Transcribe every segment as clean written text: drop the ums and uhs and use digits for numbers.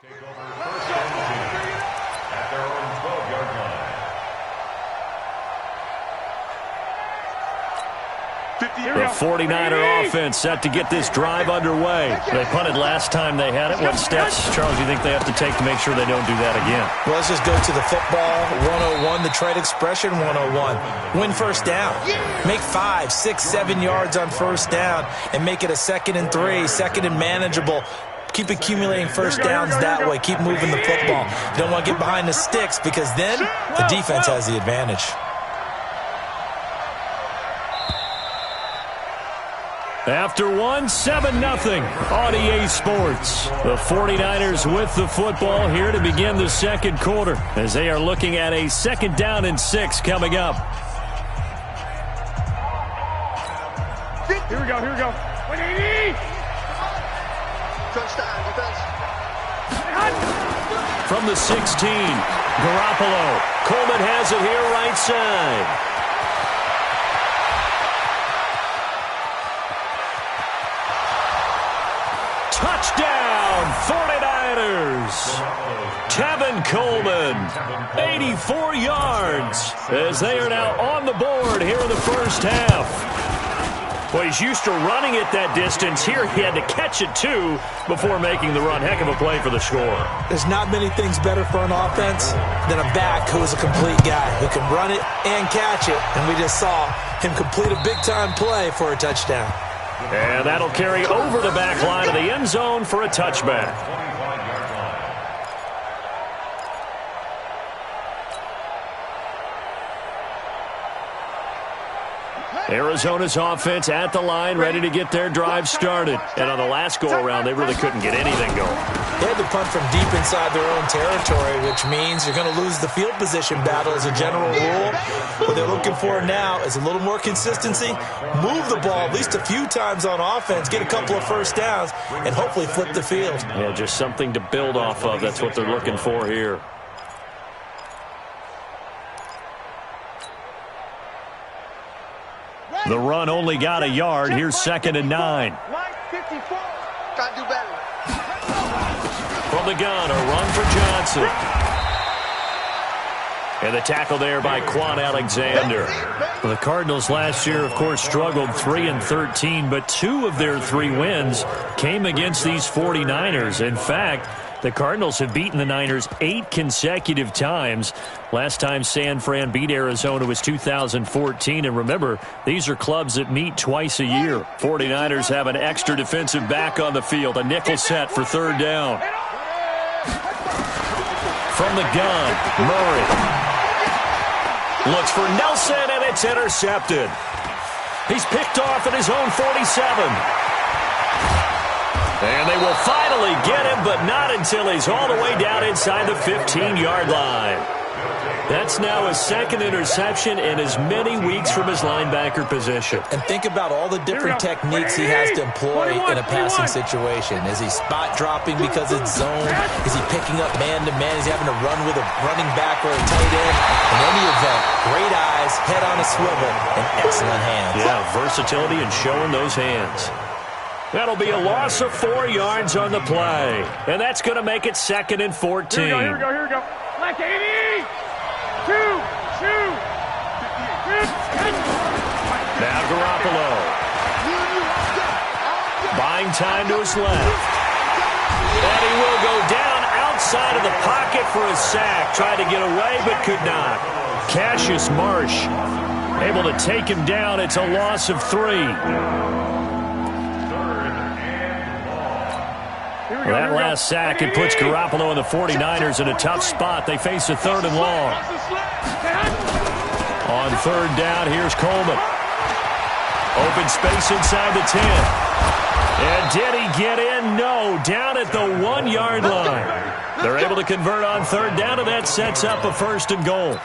Take over first and 10 at their own 12-yard line. The 49er offense set to get this drive underway. They punted last time they had it. What steps, Charles, do you think they have to take to make sure they don't do that again? Well, let's just go to the football 101, the trade expression 101. Win first down. Make 5, 6, 7 yards on first down and make it a 2nd and 3, 2nd and manageable. Keep accumulating first downs that way. Keep moving the football. You don't want to get behind the sticks because then the defense has the advantage. After 7-0 on EA Sports. The 49ers with the football here to begin the second quarter as they are looking at a 2nd down and 6 coming up. Here we go. 180. Touchdown, defense. From the 16, Garoppolo. Coleman has it here right side. Touchdown, 49ers. Tevin Coleman, 84 yards, as they are now on the board here in the first half. Well, he's used to running it that distance. Here he had to catch it, too, before making the run. Heck of a play for the score. There's not many things better for an offense than a back who is a complete guy who can run it and catch it. And we just saw him complete a big-time play for a touchdown. And that'll carry over the back line of the end zone for a touchback. Arizona's offense at the line, ready to get their drive started. And on the last go-around, they really couldn't get anything going. They had to punt from deep inside their own territory, which means you're going to lose the field position battle as a general rule. What they're looking for now is a little more consistency, move the ball at least a few times on offense, get a couple of first downs, and hopefully flip the field. Yeah, just something to build off of. That's what they're looking for here. The run only got a yard. Here's 2nd and 9. Can't do better. From the gun, a run for Johnson. And the tackle there by Quan Alexander. Well, the Cardinals last year, of course, struggled 3-13, but 2 of their 3 wins came against these 49ers. In fact, the Cardinals have beaten the Niners 8 consecutive times. Last time San Fran beat Arizona was 2014. And remember, these are clubs that meet twice a year. 49ers have an extra defensive back on the field. A nickel set for 3rd down. From the gun, Murray looks for Nelson, and it's intercepted. He's picked off at his own 47. And they will finally get him, but not until he's all the way down inside the 15-yard line. That's now his 2nd interception in as many weeks from his linebacker position. And think about all the different techniques he has to employ in a passing situation. Is he spot dropping because it's zone? Is he picking up man-to-man? Is he having to run with a running back or a tight end? In any event, great eyes, head on a swivel, and excellent hands. Yeah, versatility and showing those hands. That'll be a loss of 4 yards on the play. And that's going to make it 2nd and 14. Here we go. Left 80. 2. Now Garoppolo. Buying time to his left. And he will go down outside of the pocket for a sack. Tried to get away, but could not. Cassius Marsh able to take him down. It's a loss of 3. That last sack, it puts Garoppolo and the 49ers in a tough spot. They face a 3rd and long. On 3rd down, here's Coleman. Open space inside the 10. And did he get in? No, down at the 1-yard line. They're able to convert on 3rd down, and that sets up a 1st and goal.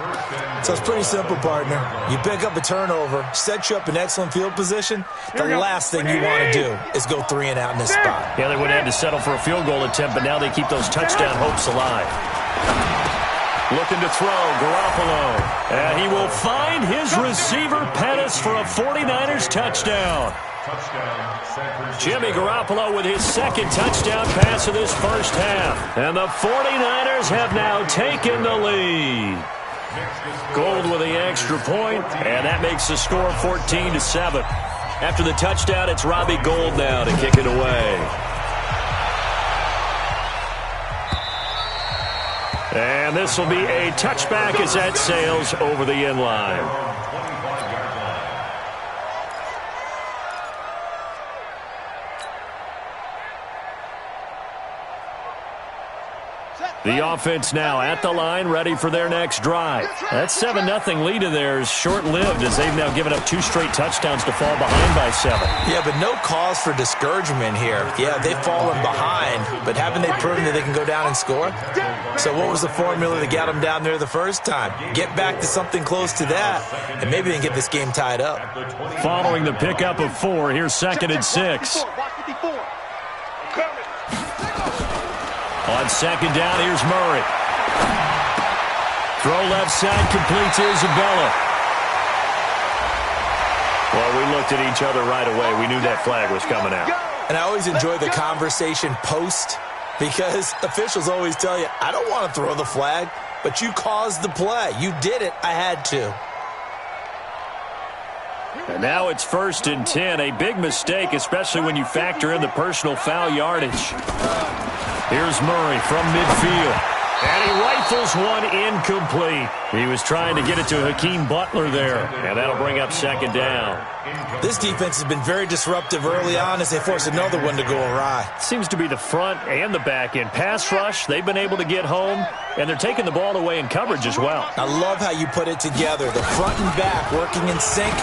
So it's pretty simple, partner. You pick up a turnover, set you up in excellent field position. The last thing you want to do is go 3 and out in this spot. Yeah, they would have had to settle for a field goal attempt, but now they keep those touchdown hopes alive. Looking to throw, Garoppolo. And he will find his receiver, Pettis, for a 49ers touchdown. Jimmy Garoppolo with his second touchdown pass of this first half. And the 49ers have now taken the lead. Gold with the extra point, and that makes the score 14-7. After the touchdown, it's Robbie Gould now to kick it away. And this will be a touchback as that sails over the end line. The offense now at the line, ready for their next drive. That 7-0 lead of theirs short-lived as they've now given up 2 straight touchdowns to fall behind by 7. Yeah, but no cause for discouragement here. Yeah, they've fallen behind, but haven't they proven that they can go down and score? So what was the formula that got them down there the first time? Get back to something close to that, and maybe they can get this game tied up. Following the pickup of 4, here's 2nd and 6. On 2nd down, here's Murray. Throw left side, complete to Isabella. Well, we looked at each other right away. We knew that flag was coming out. And I always enjoy the conversation post because officials always tell you, I don't want to throw the flag, but you caused the play. You did it. I had to. And now it's 1st and 10. A big mistake, especially when you factor in the personal foul yardage. Here's Murray from midfield. And he rifles one incomplete. He was trying to get it to Hakeem Butler there. And that'll bring up 2nd down. This defense has been very disruptive early on as they force another one to go awry. Seems to be the front and the back end. Pass rush, they've been able to get home. And they're taking the ball away in coverage as well. I love how you put it together. The front and back working in sync.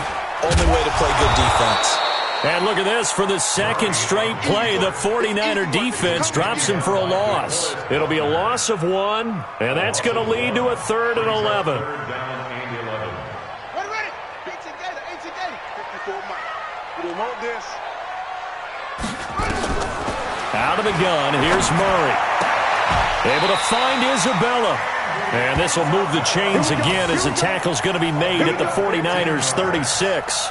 Only way to play good defense. And look at this. For the 2nd straight play, the 49er defense drops him for a loss. It'll be a loss of 1, and that's going to lead to a 3rd and 11. Out of the gun, here's Murray. Able to find Isabella. And this will move the chains again as the tackle's going to be made at the 49ers 36.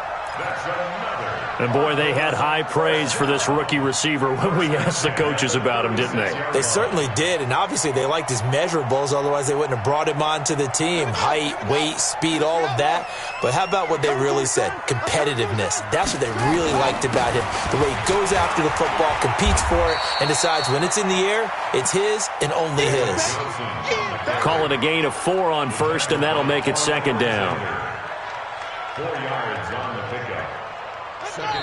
And, boy, they had high praise for this rookie receiver when we asked the coaches about him, didn't they? They certainly did, and obviously they liked his measurables, otherwise they wouldn't have brought him onto the team. Height, weight, speed, all of that. But how about what they really said? Competitiveness. That's what they really liked about him. The way he goes after the football, competes for it, and decides when it's in the air, it's his and only his. Call it a gain of 4 on 1st, and that'll make it 2nd down. 4 yards on the pickup.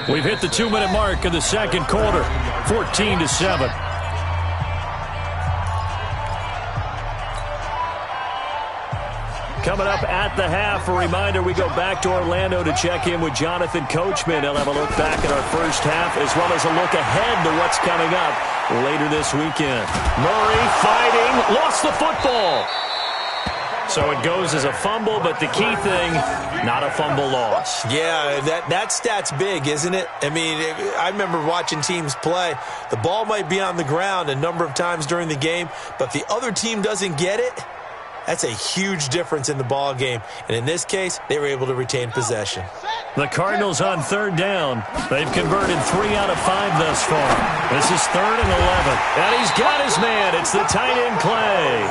We've hit the 2-minute mark of the 2nd quarter, 14-7. Coming up at the half, a reminder, we go back to Orlando to check in with Jonathan Coachman. He'll have a look back at our first half as well as a look ahead to what's coming up later this weekend. Murray fighting, lost the football. So it goes as a fumble, but the key thing, not a fumble loss. Yeah, that stat's big, isn't it? I mean, I remember watching teams play. The ball might be on the ground a number of times during the game, but if the other team doesn't get it, that's a huge difference in the ball game. And in this case, they were able to retain possession. The Cardinals on 3rd down. They've converted 3 out of 5 thus far. This is 3rd and 11. And he's got his man. It's the tight end, Clay.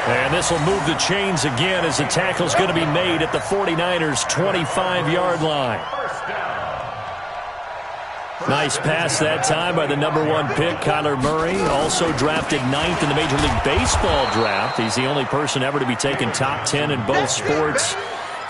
And this will move the chains again as the tackle's going to be made at the 49ers' 25-yard line. Nice pass that time by the #1 pick, Kyler Murray. Also drafted 9th in the Major League Baseball draft. He's the only person ever to be taken top 10 in both sports.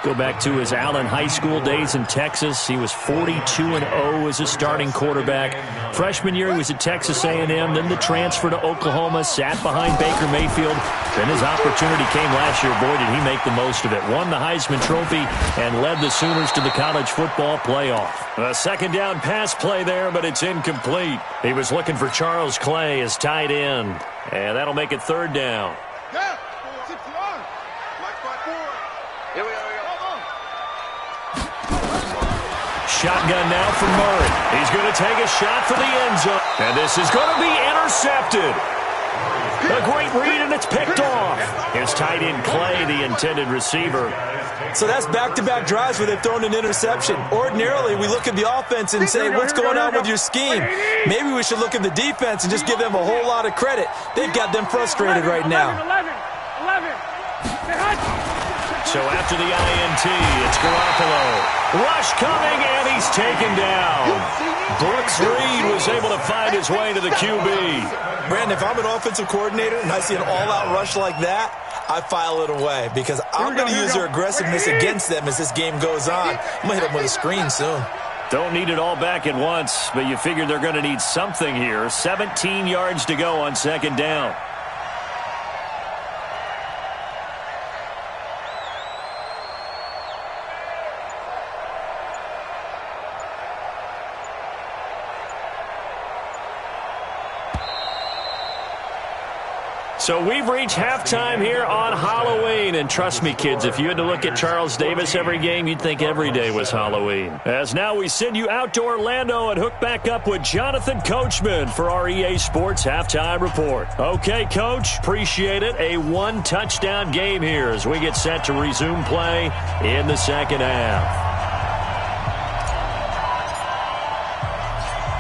Go back to his Allen High School days in Texas. He was 42-0 as a starting quarterback. Freshman year, he was at Texas A&M. Then the transfer to Oklahoma, sat behind Baker Mayfield. Then his opportunity came last year. Boy, did he make the most of it. Won the Heisman Trophy and led the Sooners to the college football playoff. A 2nd down pass play there, but it's incomplete. He was looking for Charles Clay as tight end. And that'll make it 3rd down. Shotgun now for Murray. He's going to take a shot for the end zone. And this is going to be intercepted. A great read, and it's picked off. Here's tight end Clay, the intended receiver. So that's back-to-back drives where they've thrown an interception. Ordinarily, we look at the offense and say, what's going on with your scheme? Maybe we should look at the defense and just give them a whole lot of credit. They've got them frustrated right now. 11. So after the INT, it's Garoppolo. Rush coming, and he's taken down. Brooks Reed was able to find his way to the QB. Brandon, if I'm an offensive coordinator and I see an all-out rush like that, I file it away because I'm going to use their aggressiveness against them as this game goes on. I'm going to hit them with a screen soon. Don't need it all back at once, but you figure they're going to need something here. 17 yards to go on second down. So we've reached halftime here on Halloween. And trust me, kids, if you had to look at Charles Davis every game, you'd think every day was Halloween. As now we send you out to Orlando and hook back up with Jonathan Coachman for our EA Sports Halftime Report. Okay, Coach, appreciate it. A one-touchdown game here as we get set to resume play in the second half.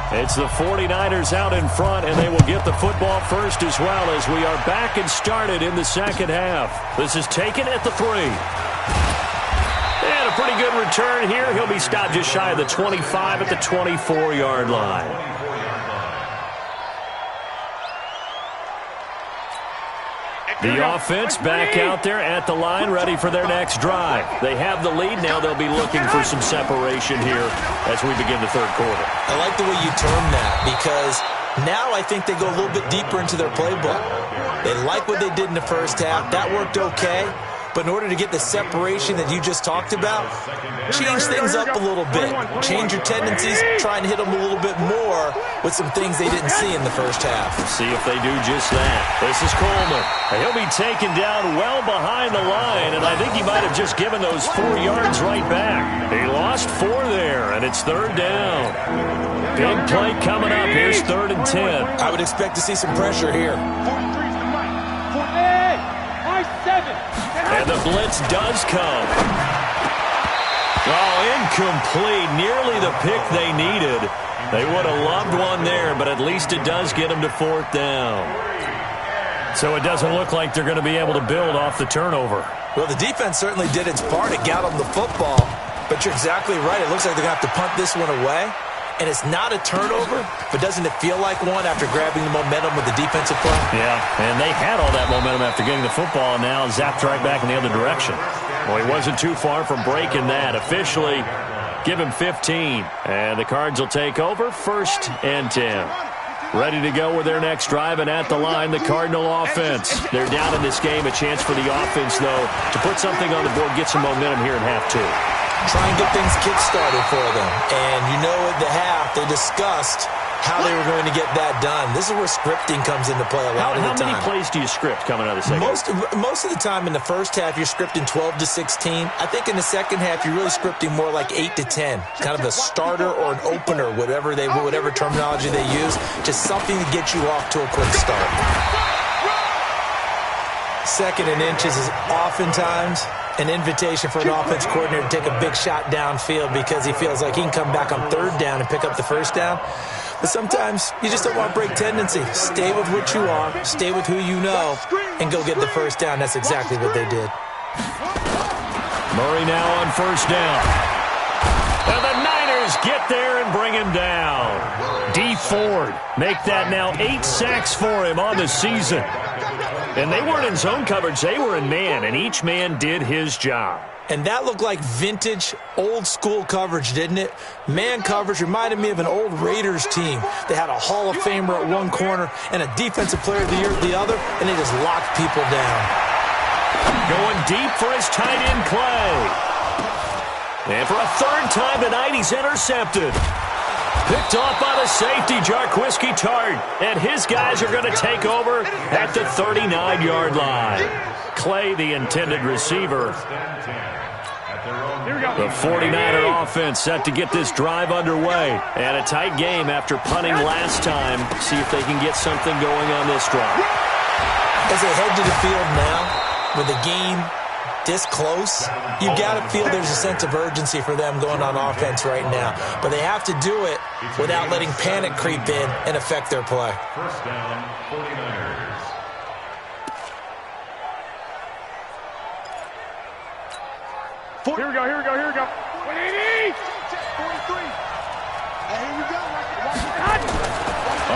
It's the 49ers out in front, and they will get the football first as well as we are back and started in the second half. This is taken at the 3. And a pretty good return here. He'll be stopped just shy of the 25 at the 24-yard line. The offense back out there at the line, ready for their next drive. They have the lead. Now they'll be looking for some separation here as we begin the third quarter. I like the way you term that because now I think they go a little bit deeper into their playbook. They like what they did in the first half. That worked okay. But in order to get the separation that you just talked about, change things up a little bit. Change your tendencies, try and hit them a little bit more with some things they didn't see in the first half. See if they do just that. This is Coleman. He'll be taken down well behind the line, and I think he might have just given those 4 yards right back. He lost 4 there, and it's third down. Big play coming up. Here's 3rd and 10. I would expect to see some pressure here. 43's the mic. 48. 7. And the blitz does come. Oh, incomplete. Nearly the pick they needed. They would have loved one there, but at least it does get them to 4th down. So it doesn't look like they're going to be able to build off the turnover. Well, the defense certainly did its part. It got them the football. But you're exactly right. It looks like they're going to have to punt this one away. And it's not a turnover, but doesn't it feel like one after grabbing the momentum with the defensive play? Yeah, and they had all that momentum after getting the football, and now zapped right back in the other direction. Well, he wasn't too far from breaking that. Officially, give him 15. And the Cards will take over, 1st and 10. Ready to go with their next drive, and at the line, the Cardinal offense. They're down in this game. A chance for the offense, though, to put something on the board, get some momentum here in half 2. Try and get things kick-started for them. And you know at the half, they discussed how they were going to get that done. This is where scripting comes into play a lot of the time. How many plays do you script coming out of the second half? Most of the time in the first half, you're scripting 12 to 16. I think in the second half, you're really scripting more like 8 to 10. Kind of a starter or an opener, whatever terminology they use. Just something to get you off to a quick start. 2nd and inches is oftentimes an invitation for an offense coordinator to take a big shot downfield because he feels like he can come back on 3rd down and pick up the 1st down. But sometimes you just don't want to break tendency. Stay with what you are, stay with who you know, and go get the 1st down. That's exactly what they did. Murray now on 1st down. And the Niners get there and bring him down. Dee Ford make that now 8 sacks for him on the season. And they weren't in zone coverage. They were in man, and each man did his job. And that looked like vintage, old-school coverage, didn't it? Man coverage reminded me of an old Raiders team. They had a Hall of Famer at one corner and a Defensive Player of the Year at the other, and they just locked people down. Going deep for his tight end, Clay. And for a 3rd time tonight, he's intercepted. Picked off by the safety, Jarquiski Tart. And his guys are going to take over at the 39-yard line. Clay, the intended receiver. The 49er offense set to get this drive underway. And a tight game after punting last time. See if they can get something going on this drive. As they head to the field now, with the game this close, you've got to feel there's a sense of urgency for them going on offense right now. But they have to do it without letting panic creep in and affect their play. First down, 49ers. Here we go, here we go, here we go. 180! 43. And here we go.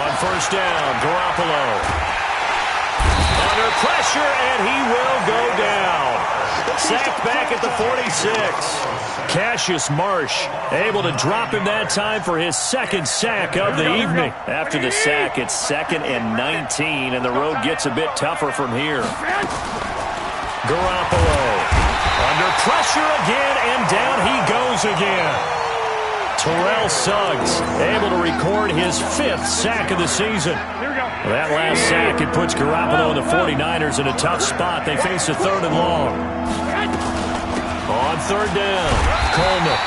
On first down, Garoppolo. Under pressure, and he will go down. Sacked back at the 46. Cassius Marsh able to drop him that time for his second sack of the evening. After the sack, it's 2nd and 19, and the road gets a bit tougher from here. Garoppolo under pressure again, and down he goes again. Terrell Suggs able to record his 5th sack of the season. That last sack, it puts Garoppolo and the 49ers in a tough spot. They face a 3rd and long. On 3rd down, Coleman.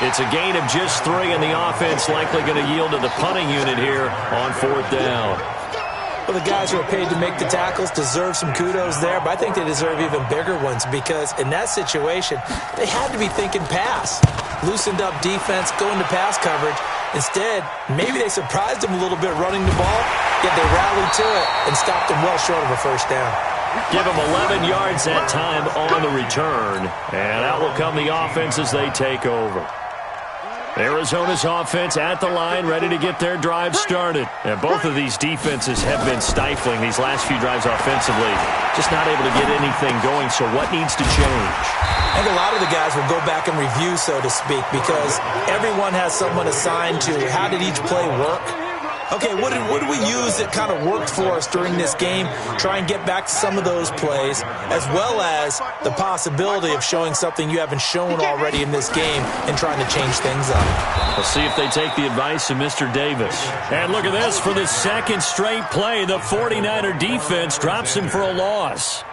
It's a gain of just 3, and the offense likely going to yield to the punting unit here on 4th down. Well, the guys who are paid to make the tackles deserve some kudos there, but I think they deserve even bigger ones because in that situation, they had to be thinking pass. Loosened up defense, going to pass coverage. Instead, maybe they surprised them a little bit running the ball, yet they rallied to it and stopped them well short of a first down. Give them 11 yards that time on the return, and out will come the offense as they take over. Arizona's offense at the line, ready to get their drive started. And both of these defenses have been stifling these last few drives offensively. Just not able to get anything going, so what needs to change? I think a lot of the guys will go back and review, so to speak, because everyone has someone assigned to how did each play work. Okay, what did we use that kind of worked for us during this game? Try and get back to some of those plays, as well as the possibility of showing something you haven't shown already in this game and trying to change things up. We'll see if they take the advice of Mr. Davis. And look at this. For the 2nd straight play, the 49er defense drops him for a loss.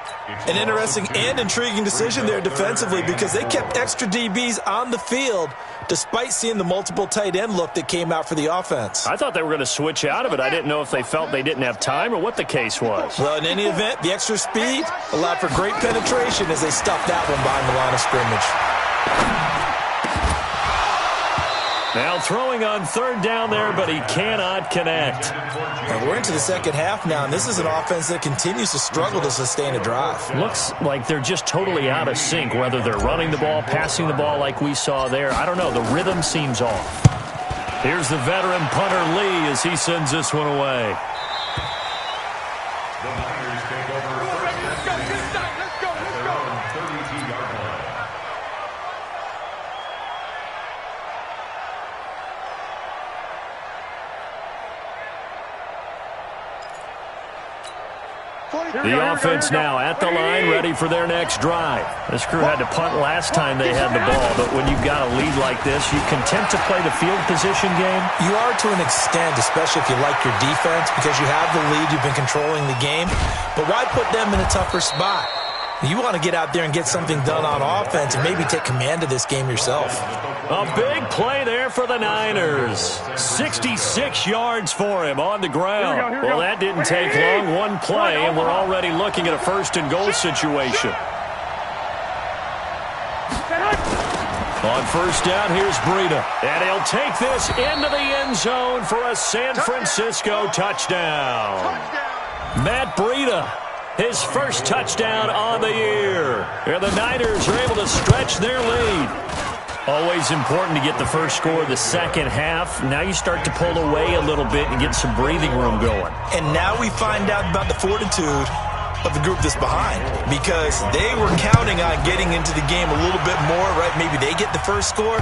An interesting and intriguing decision there defensively because they kept extra DBs on the field despite seeing the multiple tight end look that came out for the offense. I thought they were going to switch out of it. I didn't know if they felt they didn't have time or what the case was. Well, in any event, the extra speed allowed for great penetration as they stuffed that one behind the line of scrimmage. Now throwing on 3rd down there, but he cannot connect. And we're into the second half now, and this is an offense that continues to struggle to sustain a drive. Looks like they're just totally out of sync, whether they're running the ball, passing the ball like we saw there. I don't know. The rhythm seems off. Here's the veteran punter Lee as he sends this one away. The Niners take over first and 10 at their own 32-yard line. The offense now at the line, ready for their next drive. This crew had to punt last time they had the ball, but when you've got a lead like this, you content to play the field position game? You are to an extent, especially if you like your defense, because you have the lead, you've been controlling the game. But why put them in a tougher spot? You want to get out there and get something done on offense and maybe take command of this game yourself. A big play there for the Niners. 66 yards for him on the ground. Well, that didn't take long. One play, and we're already looking at a 1st and goal situation. On 1st down, here's Breida. And he'll take this into the end zone for a San Francisco touchdown. Matt Breida. His 1st touchdown on the year. And the Niners are able to stretch their lead. Always important to get the first score of the second half. Now you start to pull away a little bit and get some breathing room going. And now we find out about the fortitude of the group that's behind because they were counting on getting into the game a little bit more, right? Maybe they get the first score.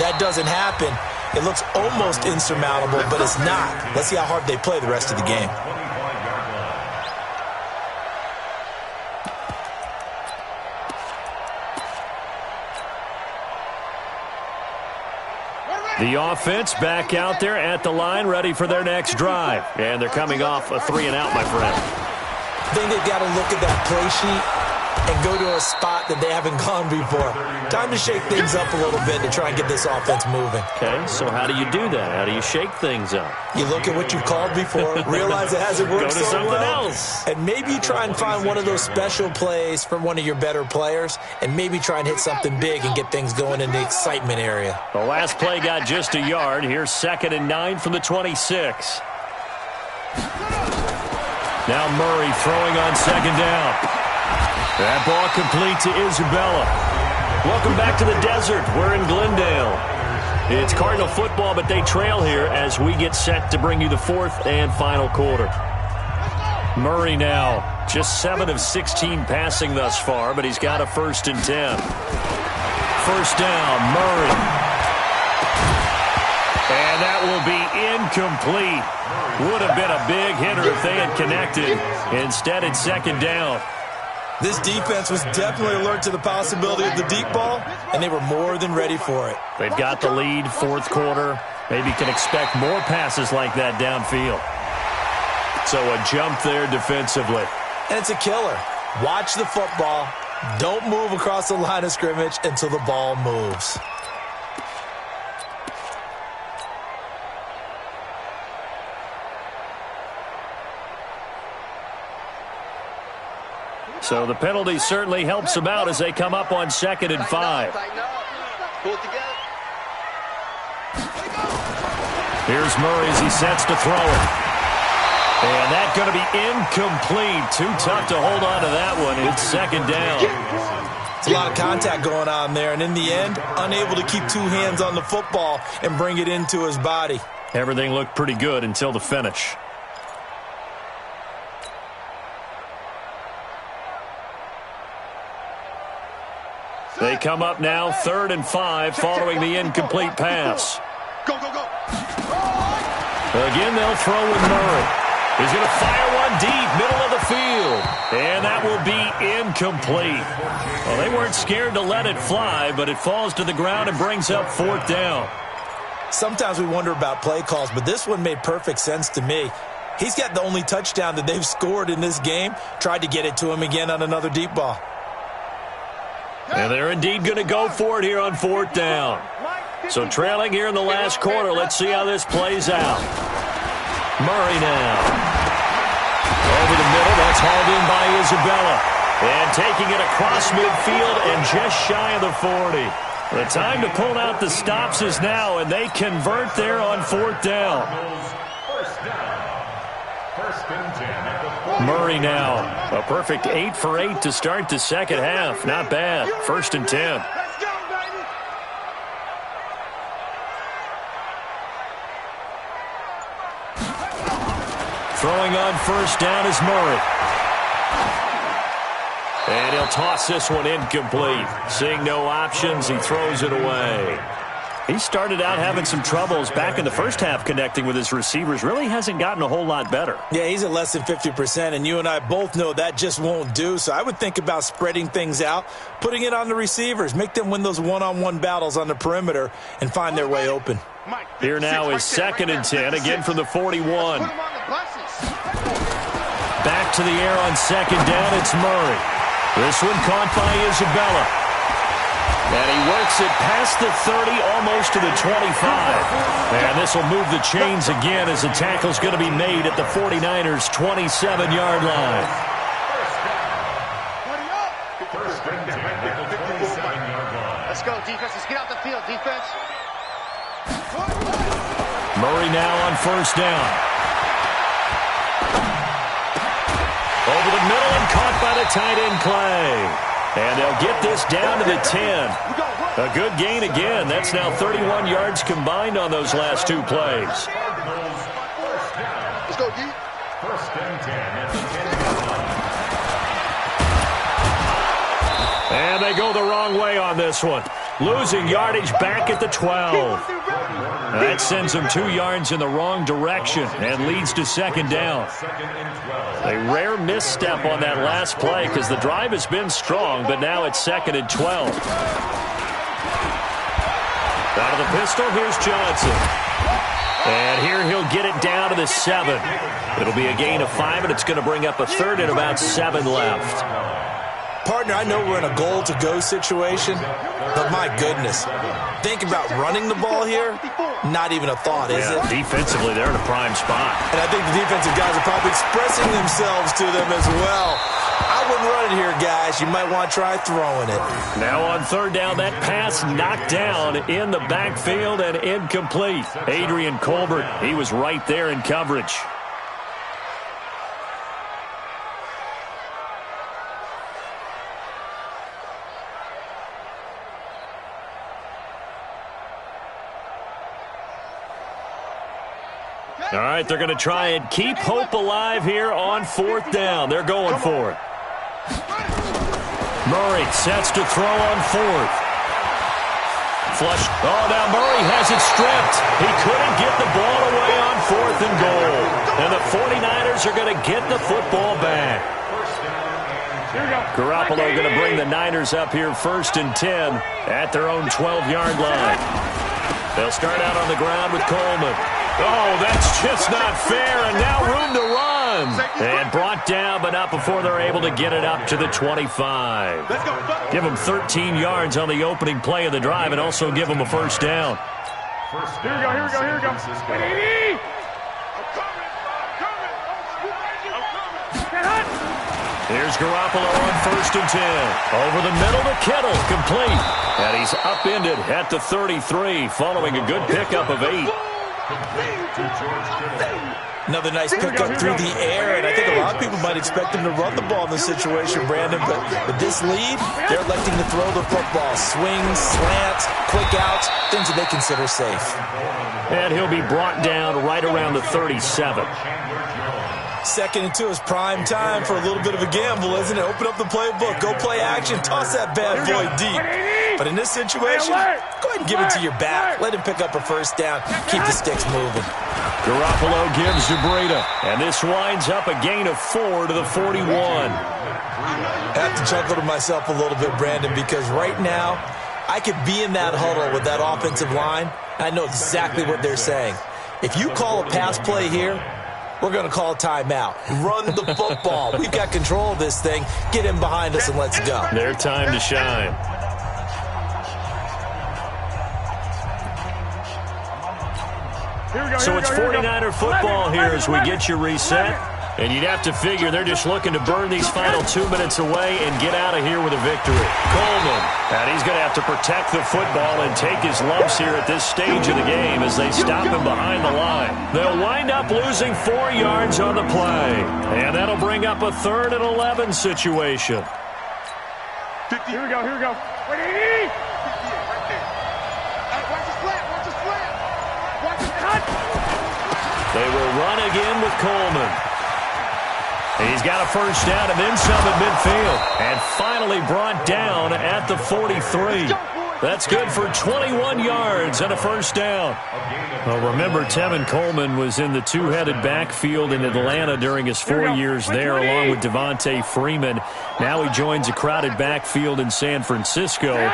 That doesn't happen. It looks almost insurmountable, but it's not. Let's see how hard they play the rest of the game. The offense back out there at the line, ready for their next drive. And they're coming off a 3-and-out, my friend. I think they've got to look at that play sheet and go to a spot that they haven't gone before. Time to shake things up a little bit to try and get this offense moving. Okay, so how do you do that? How do you shake things up? You look at what you called before, realize it hasn't worked Go to so something well, else. and maybe you try and find one of those special plays from one of your better players, and maybe try and hit something big and get things going in the excitement area. The last play got just a yard. Here's 2nd and 9 from the 26. Now Murray throwing on 2nd down. That ball complete to Isabella. Welcome back to the desert. We're in Glendale. It's Cardinal football, but they trail here as we get set to bring you the 4th and final quarter. Murray now just 7 of 16 passing thus far, but he's got a 1st and 10. 1st down, Murray. And that will be incomplete. Would have been a big hitter if they had connected. Instead, it's 2nd down. This defense was definitely alert to the possibility of the deep ball, and they were more than ready for it. They've got the lead, 4th quarter. Maybe can expect more passes like that downfield. So a jump there defensively. And it's a killer. Watch the football. Don't move across the line of scrimmage until the ball moves. So the penalty certainly helps them out as they come up on 2nd and 5. Here's Murray as he sets to throw it. And that's going to be incomplete. Too tough to hold on to that one. It's 2nd down. It's a lot of contact going on there, and in the end, unable to keep 2 hands on the football and bring it into his body. Everything looked pretty good until the finish. They come up now 3rd and 5 following the incomplete pass. Go, go, go. Again, they'll throw with Murray. He's going to fire one deep, middle of the field. And that will be incomplete. Well, they weren't scared to let it fly, but it falls to the ground and brings up 4th down. Sometimes we wonder about play calls, but this one made perfect sense to me. He's got the only touchdown that they've scored in this game. Tried to get it to him again on another deep ball. And they're indeed going to go for it here on 4th down. So trailing here in the last quarter, let's see how this plays out. Murray now. Over the middle, that's hauled in by Isabella. And taking it across midfield and just shy of the 40. The time to pull out the stops is now, and they convert there on 4th down. Murray now, a perfect 8 for 8 to start the second half. Not bad. 1st and 10. Throwing on 1st down is Murray. And he'll toss this one incomplete. Seeing no options, he throws it away. He started out having some troubles back in the first half connecting with his receivers. Really hasn't gotten a whole lot better. Yeah, he's at less than 50%, and you and I both know that just won't do. So I would think about spreading things out, putting it on the receivers, make them win those one-on-one battles on the perimeter, and find their way open. Here now is 2nd and 10, again from the 41. Back to the air on 2nd down, it's Murray. This one caught by Isabella. And he works it past the 30, almost to the 25. And this will move the chains again as the tackle's going to be made at the 49ers' 27-yard line. Let's go, defense. Let's get out the field, defense. Murray now on 1st down. Over the middle and caught by the tight end Clay. And they'll get this down to the 10. A good gain again. That's now 31 yards combined on those last 2 plays. Let's go, D. 1st and 10. And they go the wrong way on this one. Losing yardage back at the 12. That sends them 2 yards in the wrong direction and leads to 2nd down. A rare misstep on that last play because the drive has been strong, but now it's 2nd and 12. Out of the pistol, here's Johnson. And here he'll get it down to the 7. It'll be a gain of 5, and it's going to bring up a 3rd and about 7 left. Partner, I know we're in a goal-to-go situation, but my goodness, think about running the ball here. Not even a thought, is it? Defensively, they're in a prime spot. And I think the defensive guys are probably expressing themselves to them as well. I wouldn't run it here, guys. You might want to try throwing it. Now on third down, that pass knocked down in the backfield and incomplete. Adrian Colbert, he was right there in coverage. All right, they're going to try and keep hope alive here on fourth down. They're going for it. Murray sets to throw on fourth. Flush. Oh, now Murray has it stripped. He couldn't get the ball away on fourth and goal. And the 49ers are going to get the football back. Garoppolo going to bring the Niners up here 1st and 10 at their own 12-yard line. They'll start out on the ground with Coleman. Oh, that's just not fair, and now room to run. And brought down, but not before they're able to get it up to the 25. Give them 13 yards on the opening play of the drive and also give them a first down. Here we go. Here's Garoppolo on 1st and 10. Over the middle to Kittle, complete. And he's upended at the 33 following a good pickup of 8. Another nice pickup through the air, and I think a lot of people might expect him to run the ball in this situation, Brandon, but with this lead, they're electing to throw the football. Swings, slants, quick outs, things that they consider safe. And he'll be brought down right around the 37. 2nd and 2 is prime time for a little bit of a gamble, isn't it? Open up the playbook, go play action, toss that bad boy deep. But in this situation, go ahead and give it to your back. Let him pick up a first down. Keep the sticks moving. Garoppolo gives to Breida, and this winds up a gain of 4 to the 41. I have to chuckle to myself a little bit, Brandon, because right now, I could be in that huddle with that offensive line, and I know exactly what they're saying. If you call a pass play here, we're going to call a timeout. Run the football. We've got control of this thing. Get in behind us and let's go. Their time to shine. So it's 49er football here as we get you reset. And you'd have to figure they're just looking to burn these final 2 minutes away and get out of here with a victory. Coleman, and he's going to have to protect the football and take his lumps here at this stage of the game as they stop him behind the line. They'll wind up losing 4 yards on the play. And that'll bring up a 3rd and 11 situation. Here we go. Wait, They will run again with Coleman. He's got a first down and then some at midfield. And finally brought down at the 43. That's good for 21 yards and a first down. Well, remember, Tevin Coleman was in the two-headed backfield in Atlanta during his 4 years there, along with Devontae Freeman. Now he joins a crowded backfield in San Francisco.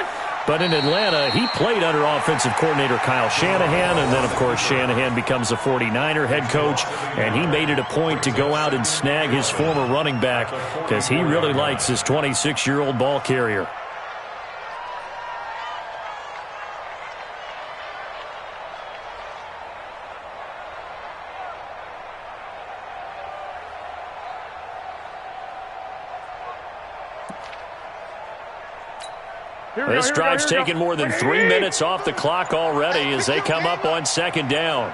But in Atlanta, he played under offensive coordinator Kyle Shanahan, and then, of course, Shanahan becomes a 49er head coach, and he made it a point to go out and snag his former running back because he really likes his 26-year-old ball carrier. This drive's taken more than 3 minutes off the clock already as they come up on 2nd down.